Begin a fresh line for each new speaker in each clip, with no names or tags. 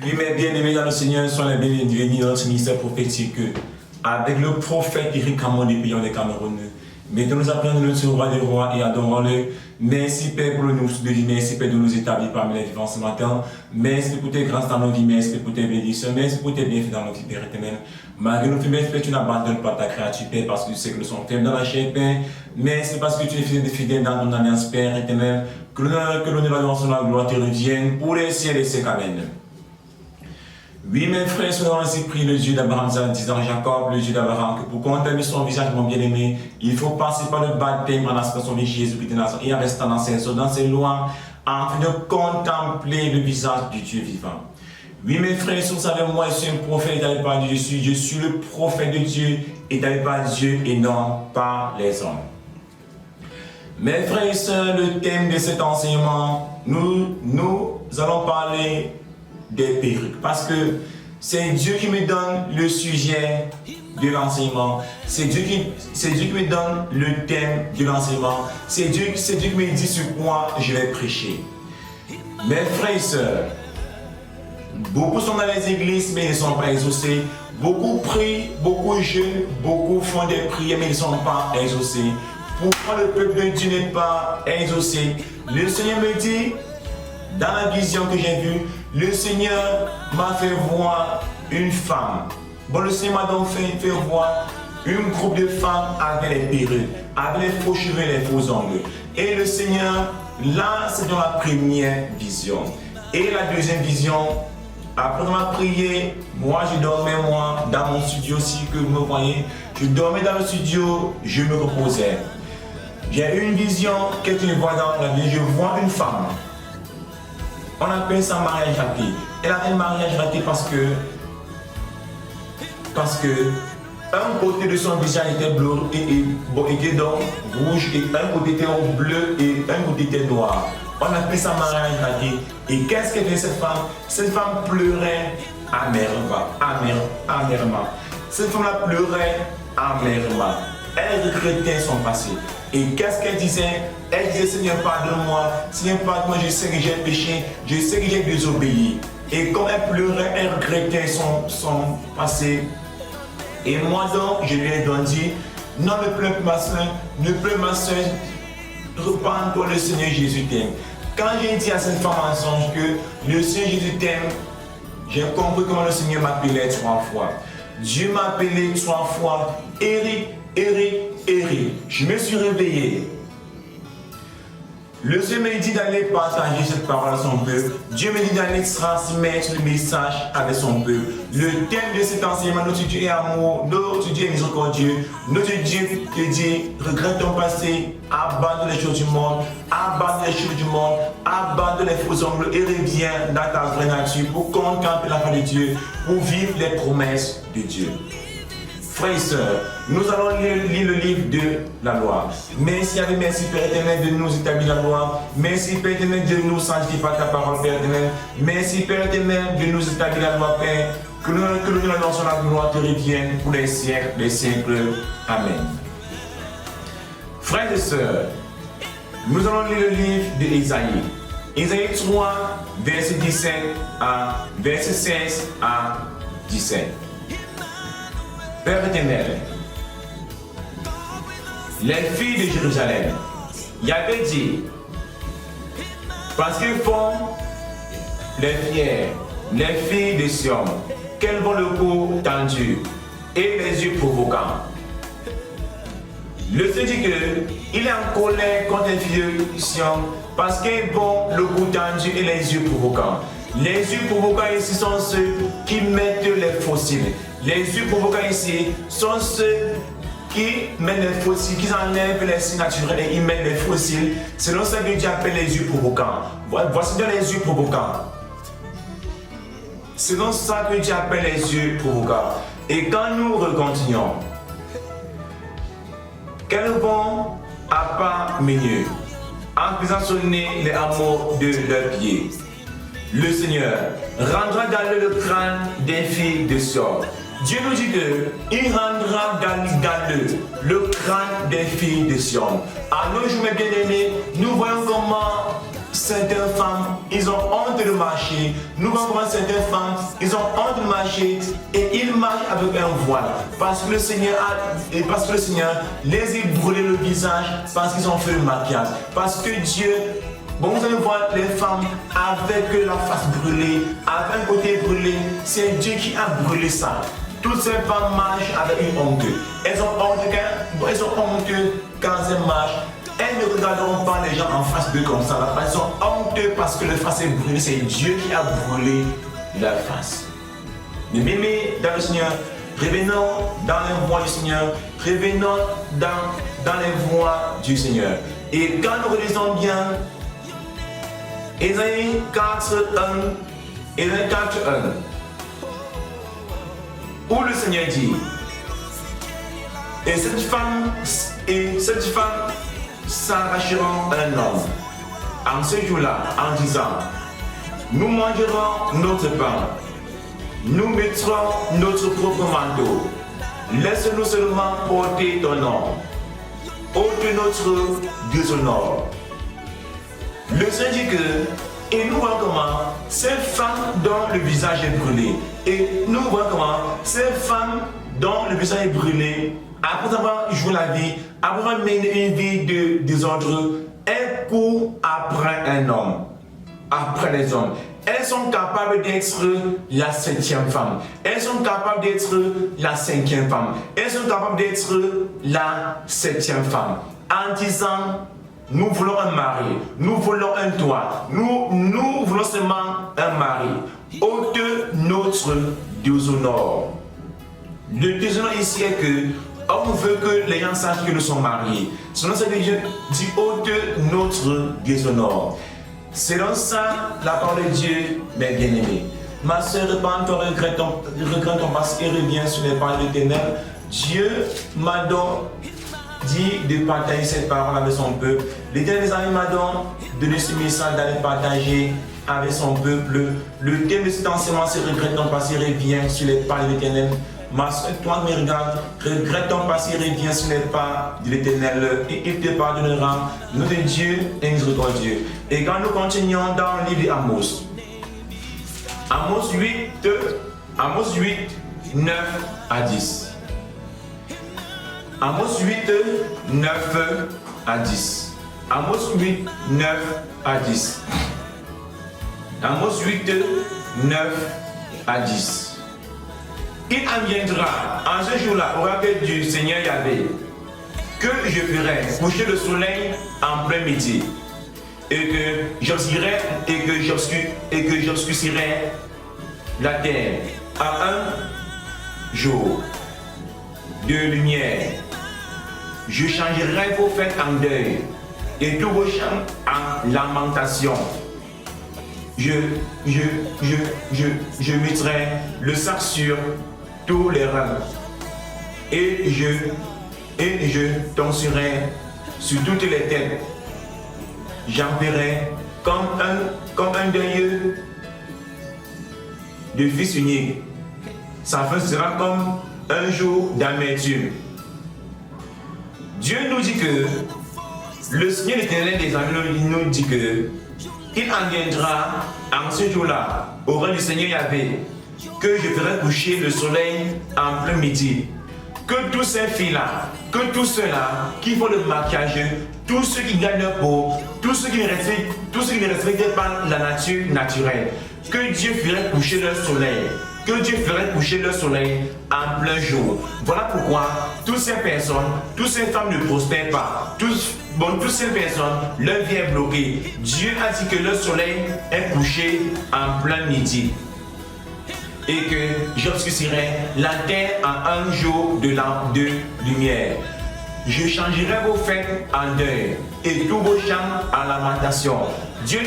Oui, mes bien-aimés dans le Seigneur, sont les bienvenus dans notre ministère prophétique avec le prophète Eric Camon des pays des Cameroun. Maintenant, nous appelons notre roi des rois et adorons-le. Merci Père pour nous de vie, merci Père de nous établir parmi les vivants ce matin. Merci pour tes grâces dans nos vies, merci pour tes bénédictions, merci pour tes bienfaits dans nos vies, Père éternel. Malgré nos faiblesses, Père, tu n'abandonnes pas ta créature, Père, parce que tu sais que nous sommes faibles dans la chair, Père. Merci parce que tu es fidèle dans ton alliance, Père éternel. Que l'honneur, l'adoration, la gloire te reviennent pour les ciels et siècles. Amen. Oui, mes frères, soyons ainsi pris le Dieu d'Abraham, disant Jacob, le Dieu d'Abraham, que pour contempler son visage, mon bien-aimé, il faut passer par le baptême en aspiration de Jésus-Christ de Nazareth et en restant dans ses lois, afin de contempler le visage du Dieu vivant. Oui, mes frères, si vous savez, moi, je suis un prophète établi par Dieu, je suis le prophète de Dieu, établi par Dieu et non par les hommes. Mes frères et sœurs, le thème de cet enseignement, nous allons parler des perruques, parce que c'est Dieu qui me donne le sujet de l'enseignement, c'est Dieu qui me donne le thème de l'enseignement, c'est Dieu qui me dit sur quoi je vais prêcher. Mes frères et sœurs, beaucoup sont dans les églises mais ils ne sont pas exaucés, beaucoup prient, beaucoup jeûnent, beaucoup font des prières mais ils ne sont pas exaucés. Pourquoi le peuple de Dieu n'est pas exaucé? Le Seigneur me dit, dans la vision que j'ai vue, le Seigneur m'a fait voir une femme. Bon, le Seigneur m'a donc fait voir un groupe de femmes avec les perruques, avec les faux cheveux et les faux ongles. Et le Seigneur, là, c'est dans la première vision. Et la deuxième vision, après ma prière, moi je dormais dans mon studio aussi que vous me voyez. Je dormais dans le studio, je me reposais. J'ai une vision, qu'est-ce que je vois dans la vie? Je vois une femme. On appelle ça mariage raté. Elle a un mariage raté parce que un côté de son visage était bleu était donc rouge et un côté était bleu et un côté était noir. On appelle ça mariage raté. Et qu'est-ce qu'elle fait cette femme? Cette femme pleurait amèrement. Cette femme-là pleurait amèrement. Elle regrettait son passé. Et qu'est-ce qu'elle disait? Elle disait, Seigneur, pardonne-moi. Seigneur, pardonne-moi, je sais que j'ai péché. Je sais que j'ai désobéi. Et quand elle pleurait, elle regrettait son passé. Et moi donc, je lui ai donc dit, non, ne pleure pas ma soeur, ne pleure ma soeur, repends-toi, le Seigneur Jésus t'aime. Quand j'ai dit à cette femme en songe que le Seigneur Jésus t'aime, j'ai compris comment le Seigneur m'appelait 3 fois. Dieu m'a appelé 3 fois, Eric. Je me suis réveillé. Le Seigneur me dit d'aller partager cette parole à son peuple. Dieu me dit d'aller transmettre le message avec son peuple. Le thème de cet enseignement, notre Dieu est amour, notre Dieu est miséricordieux. Notre Dieu te dit, regrette ton passé, abandonne les choses du monde, abandonne les faux ongles et reviens dans ta vraie nature pour contempler la fin de Dieu, pour vivre les promesses de Dieu. Frères et sœurs, nous allons lire le livre de la loi. Merci Père éternel de nous établir la loi. Merci Père éternel de nous sanctifier par ta parole, Père éternel. Merci Père éternel de nous établir la loi, Père. Que nous annonçons la gloire te revienne pour les siècles des siècles. Amen. Frères et sœurs, nous allons lire le livre d'Ésaïe. Ésaïe 3, verset 16 à 17. Père éternel, les filles de Jérusalem, Yahvé dit, parce qu'ils font les fiers, les filles de Sion, qu'elles vont le cou tendu et les yeux provocants. Le Seigneur dit qu'il est en colère contre les filles de Sion parce qu'elles vont le cou tendu et les yeux provocants. Les yeux provocants ici sont ceux qui mettent les fossiles. Les yeux provocants ici sont ceux qui mettent les fossiles, qui enlèvent les signes naturels et ils mettent les fossiles. Selon ça que Dieu appelle les yeux provocants. Voici donc les yeux provocants. Selon ça que Dieu appelle les yeux provocants. Et quand nous continuons, qu'elles vont à pas milieu, en faisant sonner les hameaux de leurs pieds. Le Seigneur rendra dans le crâne des filles de Sion. Dieu nous dit qu'il rendra dans le crâne des filles de Sion. Alors, je mes bien-aimés, nous voyons comment certaines femmes, ils ont honte de marcher. Nous voyons comment certaines femmes, ils ont honte de marcher et ils marchent avec un voile. Parce que le Seigneur les a brûlé le visage parce qu'ils ont fait le maquillage. Parce que Dieu, bon, vous allez voir les femmes avec la face brûlée, avec un côté brûlé. C'est Dieu qui a brûlé ça. Toutes ces femmes marchent avec une honte. Elles ont honte quand elles marchent. Elles ne regarderont pas les gens en face d'eux comme ça. Elles sont honteux parce que le face est brûlé. C'est Dieu qui a brûlé leur face. Mais mémés dans le Seigneur, revenons dans les voies du Seigneur. Revenons dans les voies du Seigneur. Et quand nous relisons bien, Ésaïe 4.1, où le Seigneur dit, et cette femme s'arracheront un homme en ce jour-là en disant, nous mangerons notre pain, nous mettrons notre propre manteau, laisse-nous seulement porter ton nom, ôte notre déshonneur. Le Seigneur dit que, et nous voyons comment ces femmes dont le visage est brûlé, et nous voyons comment ces femmes dont le visage est brûlé, après avoir joué la vie, après avoir mené une vie de désordre, elles courent après un homme, après les hommes. Elles sont capables d'être la 7e femme. Elles sont capables d'être la 5e femme. Elles sont capables d'être la 7e femme. En disant, nous voulons un mari, nous voulons un toit, nous voulons seulement un mari. Ôte notre déshonneur. Le déshonneur ici est que on veut que les gens sachent que nous sommes mariés. Selon ce que Dieu dit, ôte notre déshonneur. Selon ça, la parole de Dieu, mes bien-aimés. Ma soeur, repends-toi, regrette ton passé et reviens sur les pas de l'Éternel. Dieu m'a donc dit de partager cette parole avec son peuple. L'Éternel m'a donc donné ce message d'aller partager avec son peuple. Le thème de cet enseignement, c'est regrette ton passé et reviens sur les pas de l'Éternel. Ma soeur, toi me regarde, regrette ton passé et reviens sur les pas de l'Éternel et il te pardonnera. Nous de Dieu et miséricordieux. Et quand nous continuons dans le livre d'Amos, Amos 8, 9 à 10. Amos 8, 9 à 10. Amos 8, 9 à 10. Amos 8, 9 à 10. Il en viendra en ce jour-là, oracle du Seigneur Yahvé, que je ferai coucher le soleil en plein midi, et que j'obscurerai la terre à un jour de lumière. Je changerai vos fêtes en deuil et tous vos chants en lamentation. Je mettrai le sac sur tous les reins et je danserai sur toutes les têtes. J'enverrai comme un deuil de fils unique. Sa fin sera comme un jour d'amertume. Dieu nous dit que le Seigneur l'Éternel des armées nous dit que il en viendra en ce jour-là, au rang du Seigneur Yahvé, que je ferai coucher le soleil en plein midi. Que tous ces filles-là, que tous ceux-là qui font le maquillage, tous ceux qui gagnent leur peau, tous ceux qui ne respectent pas la nature naturelle, que Dieu ferait coucher leur soleil. Que Dieu ferait coucher le soleil en plein jour. Voilà pourquoi toutes ces personnes, toutes ces femmes ne prospèrent pas. Toutes ces personnes, leur vie est bloquée. Dieu a dit que le soleil est couché en plein midi. Et que j'obscurcirai la terre en un jour de lumière. Je changerai vos fêtes en deuil et tous vos chants en lamentation. Dieu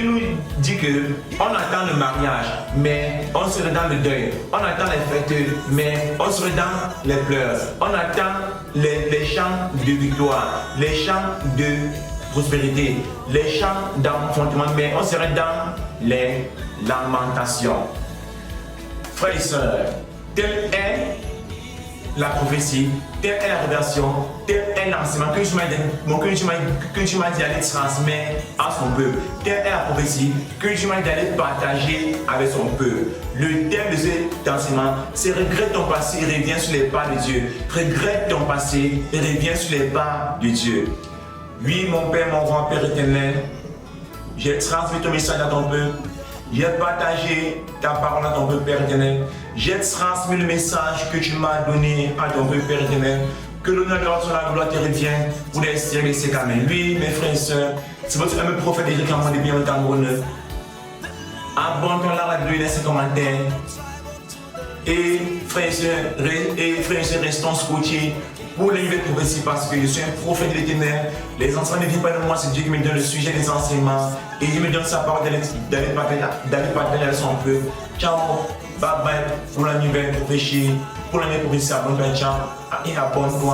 nous dit que on attend le mariage, mais on serait dans le deuil. On attend les fêtes, mais on serait dans les pleurs. On attend les chants de victoire, les chants de prospérité, les chants d'enfantement, mais on serait dans les lamentations. Frères et sœurs, tel est la prophétie, telle est la révélation, tel est l'enseignement que tu m'as dit d'aller transmettre à son peuple. Telle est la prophétie que tu m'as dit d'aller partager avec son peuple. Le thème de cet enseignement, c'est regrette ton passé et reviens sur les pas de Dieu. Regrette ton passé et reviens sur les pas de Dieu. Oui, mon Père, mon grand Père éternel, j'ai transmis ton message à ton peuple. J'ai partagé ta parole à ton peuple, Père éternel. J'ai transmis le message que tu m'as donné à ton peuple, Père éternel. Que l'honneur de la gloire te revienne pour les siècles et siècles. Amen. Oui, mes frères et sœurs, c'est votre fameux prophète Éric Cameron depuis un Cameroun. Abonne-toi la radio, laisse un commentaire. Et frères et sœurs, restons scotchés pour les nouvelles prophéties parce que je suis un prophète de l'Éternel. Les enseignements ne viennent pas de moi, c'est Dieu qui me donne le sujet des enseignements et il me donne sa parole d'aller partager avec son peuple. Ciao, bye bye pour la nouvelle prophétie, pour la nouvelle prophétie, abonne-toi, ciao et abonne-toi.